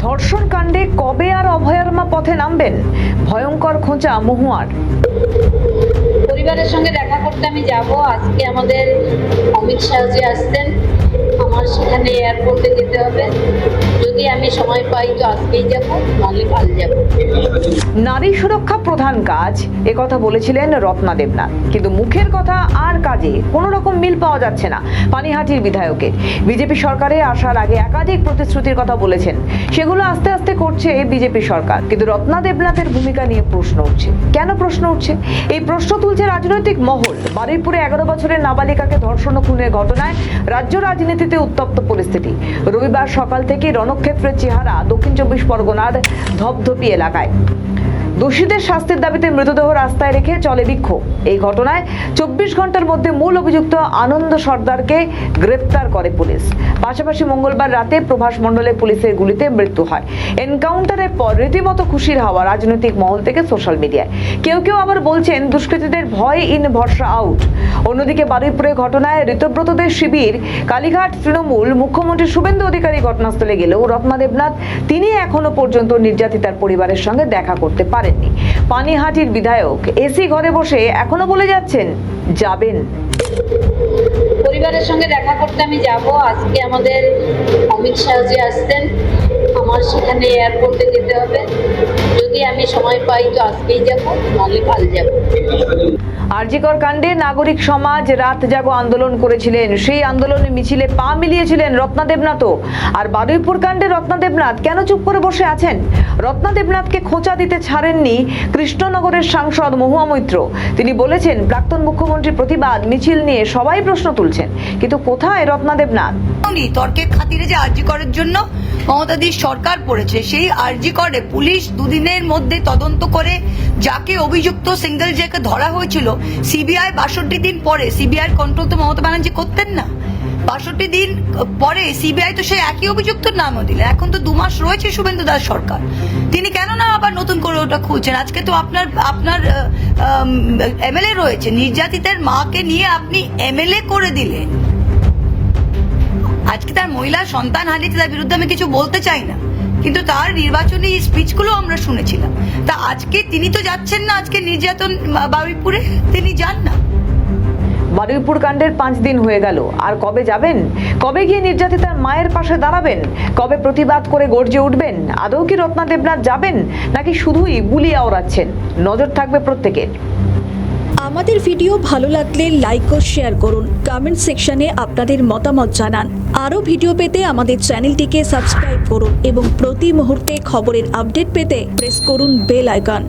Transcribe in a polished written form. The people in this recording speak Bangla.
ধর্ষণ কাণ্ডে কবে আর অভয়ার মা পথে নামবেন? ভয়ঙ্কর খোঁচা মহুয়ার। পরিবারের সঙ্গে দেখা করতে আমি যাব। আজকে আমাদের অমিত শাহজি আসছেন, আমার সেখানে এয়ারপোর্টে যেতে হবে। যদি আমি সময় পাই তো আজকেই যাব, নাহলে কাল যাব। নারী সুরক্ষা প্রধান কাজ, কথা বলেছিলেন রত্না দেবনাথ, কিন্তু মুখের কথা আর কাজে কোনো রকম মিল পাওয়া যাচ্ছে না পানিহাটির বিধায়কের। বিজেপি সরকারে আসার আগে একাধিক প্রতিশ্রুতির কথা বলেছেন, সেগুলো আস্তে আস্তে করছে বিজেপি সরকার। কিন্তু রত্না দেবনাথের ভূমিকা নিয়ে প্রশ্ন উঠছে। কেন প্রশ্ন উঠছে? এই প্রশ্ন তুলছে রাজনৈতিক মহল। বারুইপুরে 11 বছরের নাবালিকাকে ধর্ষণ ও খুনের ঘটনায় রাজ্য রাজনীতিতে উত্তপ্ত পরিস্থিতি। রবিবার সকাল থেকে রণক্ষেত্রের চেহারা দক্ষিণ 24 পরগনার ধপধপি এলাকায়। দোষীদের শাস্তির দাবিতে মৃতদেহ রাস্তায় রেখে চলে বিক্ষোভ। এই ঘটনায় 24 ঘন্টার মধ্যে মূল অভিযুক্ত আনন্দ সর্দারকে গ্রেপ্তার করে পুলিশ। পাশাপাশি মঙ্গলবার রাতে প্রভাস মণ্ডলের পুলিশের গুলিতে মৃত্যু হয়। এনকাউন্টারের পর রীতিমতো খুশির হাওয়া রাজনৈতিক মহল থেকে সোশ্যাল মিডিয়ায়। কেউ কেউ আবার বলছেন দুষ্কৃতীদের ভয় ইন ভরসা আউট। অন্যদিকে বারুইপুরের ঘটনায় ঋতব্রতদের শিবির কালীঘাট তৃণমূল মুখ্যমন্ত্রী শুভেন্দু অধিকারী ঘটনাস্থলে গেলেও রত্না দেবনাথ তিনি এখনো পর্যন্ত নির্যাতিতার পরিবারের সঙ্গে দেখা করতে পারেননি। পানিহাটির বিধায়ক এসি ঘরে বসে এখনো বলে যাচ্ছেন যাবেন। পরিবারের সঙ্গে দেখা করতে আমি যাব। আজকে আমাদের অমিত শাহজি আসছেন, আমার সেখানে এয়ারপোর্টে যেতে হবে। যদি আমি সময় পাই তো আজকেই যাব, নাহলে কাল যাব। আরজিকর কাণ্ডে নাগরিক সমাজ রাত জাগো আন্দোলন করেছিলেন। সেই আন্দোলনে মিছিলে পা মিলিয়েছিলেন রত্না দেবনাথও। আর বারুইপুর কাণ্ডে রত্না দেবনাথ কেন চুপ করে বসে আছেন? রত্না দেবনাথকে খোঁচা দিতে ছাড়েননি কৃষ্ণনগরের সাংসদ মহুয়া মৈত্র। তিনি বলেছেন প্রাক্তন মুখ্যমন্ত্রীর প্রতিবাদ মিছিল নিয়ে সবাই প্রশ্ন তুলছেন, কিন্তু কোথায় রত্না দেবনাথ? তর্কের খাতিরে যে আরজিকরের জন্য মমতাদির সরকার পড়েছে, সেই আরজিকরে পুলিশ দুদিনের মধ্যে তদন্ত করে যাকে অভিযুক্ত সিঙ্গেল জেকে ধরা হয়েছিল, সিবিআই 62 দিন পরে, সিবিআই কন্ট্রোল তো মমতা ব্যানার্জি করতেন না, 62 দিন পরে সিবিআই তো সেই একই অভিযুক্ত নামও দিলেন। এখন তো 2 মাস রয়েছে শুভেন্দু দাস সরকার, তিনি কেন না আবার নতুন করে ওটা খুঁজছেন? আজকে তো আপনার এমএলএ রয়েছে, নির্যাতিতার মাকে নিয়ে আপনি এমএলএ করে দিলেন। আজকে তার মহিলা সন্তান হারিয়েছে, তার বিরুদ্ধে আমি কিছু বলতে চাই না, কিন্তু তার নির্বাচনী স্পিচগুলো আমরা শুনেছিলাম। তা আজকে তিনি তো যাচ্ছেন না, আজকে নির্যাতন বারুইপুরে তিনি যান না। বারুইপুর কাণ্ডের 5 দিন হয়ে গেল, আর কবে যাবেন? কবে গিয়ে নির্যাতিতার মায়ের পাশে দাঁড়াবেন? কবে প্রতিবাদ করে গর্জে উঠবেন? আদৌ কি রত্না দেবনাথ যাবেন, নাকি শুধুই বুলি আওড়াচ্ছেন? নজর থাকবে প্রত্যেকের। আমাদের ভিডিও ভালো লাগলে লাইক ও শেয়ার করুন, কমেন্ট সেকশনে আপনাদের মতামত জানান। আরও ভিডিও পেতে আমাদের চ্যানেলটিকে সাবস্ক্রাইব করুন এবং প্রতি মুহূর্তে খবরের আপডেট পেতে প্রেস করুন বেল আইকন।